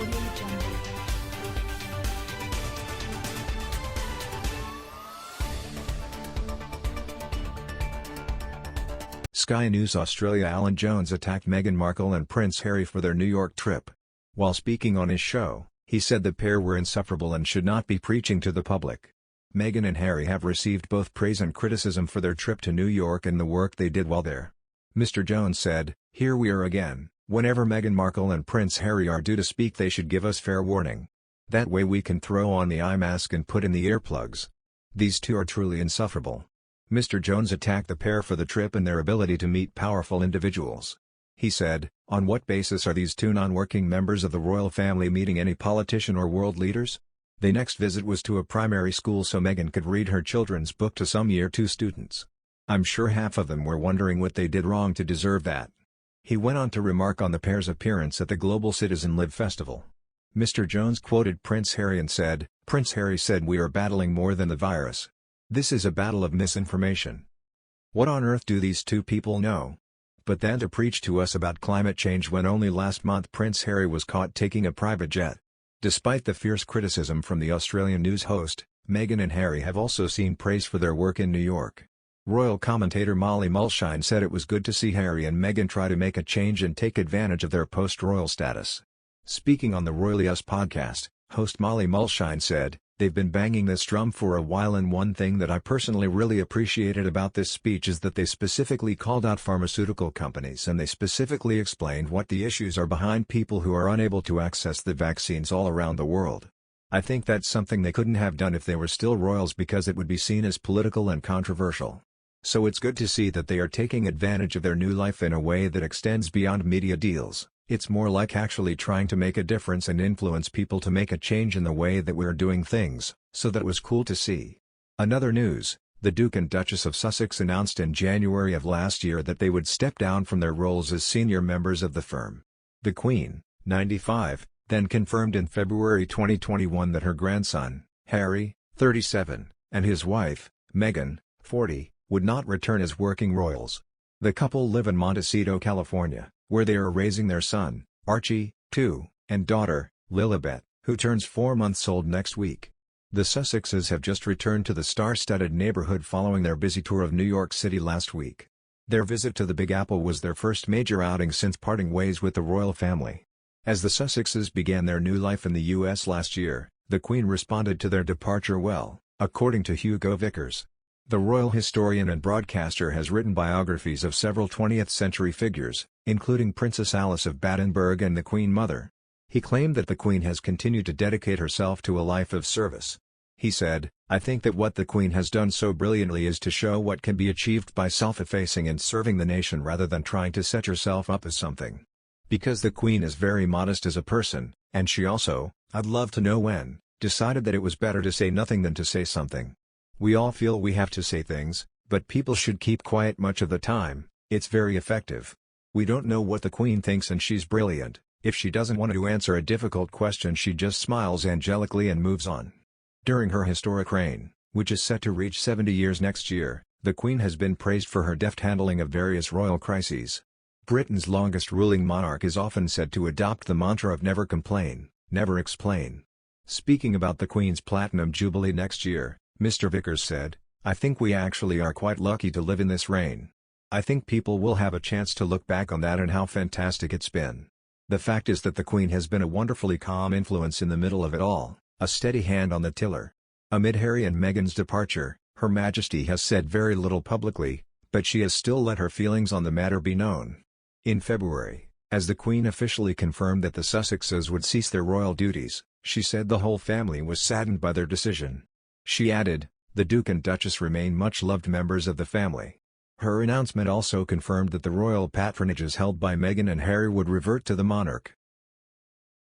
Audio Jungle. Sky News Australia. Alan Jones attacked Meghan Markle and Prince Harry for their New York trip. While speaking on his show, he said the pair were insufferable and should not be preaching to the public. Meghan and Harry have received both praise and criticism for their trip to New York and the work they did while there. Mr. Jones said, "Here we are again. Whenever Meghan Markle and Prince Harry are due to speak, they should give us fair warning. That way we can throw on the eye mask and put in the earplugs. These two are truly insufferable." Mr. Jones attacked the pair for the trip and their ability to meet powerful individuals. He said, "On what basis are these two non-working members of the royal family meeting any politician or world leaders? Their next visit was to a primary school so Meghan could read her children's book to some Year 2 students. I'm sure half of them were wondering what they did wrong to deserve that." He went on to remark on the pair's appearance at the Global Citizen Live Festival. Mr. Jones quoted Prince Harry and said, "Prince Harry said we are battling more than the virus. This is a battle of misinformation. What on earth do these two people know? But then to preach to us about climate change when only last month Prince Harry was caught taking a private jet." Despite the fierce criticism from the Australian news host, Meghan and Harry have also seen praise for their work in New York. Royal commentator Molly Mulshine said it was good to see Harry and Meghan try to make a change and take advantage of their post-royal status. Speaking on the Royally Us podcast, host Molly Mulshine said, "They've been banging this drum for a while, and one thing that I personally really appreciated about this speech is that they specifically called out pharmaceutical companies and they specifically explained what the issues are behind people who are unable to access the vaccines all around the world. I think that's something they couldn't have done if they were still royals because it would be seen as political and controversial. So it's good to see that they are taking advantage of their new life in a way that extends beyond media deals. It's more like actually trying to make a difference and influence people to make a change in the way that we're doing things, so that was cool to see." Another news, the Duke and Duchess of Sussex announced in January of last year that they would step down from their roles as senior members of the firm. The Queen, 95, then confirmed in February 2021 that her grandson, Harry, 37, and his wife, Meghan, 40, would not return as working royals. The couple live in Montecito, California, where they are raising their son, Archie, 2, and daughter, Lilibet, who turns 4 months old next week. The Sussexes have just returned to the star-studded neighborhood following their busy tour of New York City last week. Their visit to the Big Apple was their first major outing since parting ways with the royal family. As the Sussexes began their new life in the U.S. last year, the Queen responded to their departure well, according to Hugo Vickers. The royal historian and broadcaster has written biographies of several 20th-century figures, including Princess Alice of Battenberg and the Queen Mother. He claimed that the Queen has continued to dedicate herself to a life of service. He said, "I think that what the Queen has done so brilliantly is to show what can be achieved by self-effacing and serving the nation rather than trying to set yourself up as something. Because the Queen is very modest as a person, and she also, I'd love to know when, decided that it was better to say nothing than to say something. We all feel we have to say things, but people should keep quiet much of the time. It's very effective. We don't know what the Queen thinks and she's brilliant. If she doesn't want to answer a difficult question, she just smiles angelically and moves on." During her historic reign, which is set to reach 70 years next year, the Queen has been praised for her deft handling of various royal crises. Britain's longest ruling monarch is often said to adopt the mantra of never complain, never explain. Speaking about the Queen's Platinum Jubilee next year, Mr. Vickers said, "I think we actually are quite lucky to live in this reign. I think people will have a chance to look back on that and how fantastic it's been. The fact is that the Queen has been a wonderfully calm influence in the middle of it all, a steady hand on the tiller." Amid Harry and Meghan's departure, Her Majesty has said very little publicly, but she has still let her feelings on the matter be known. In February, as the Queen officially confirmed that the Sussexes would cease their royal duties, she said the whole family was saddened by their decision. She added, "The Duke and Duchess remain much-loved members of the family." Her announcement also confirmed that the royal patronages held by Meghan and Harry would revert to the monarch.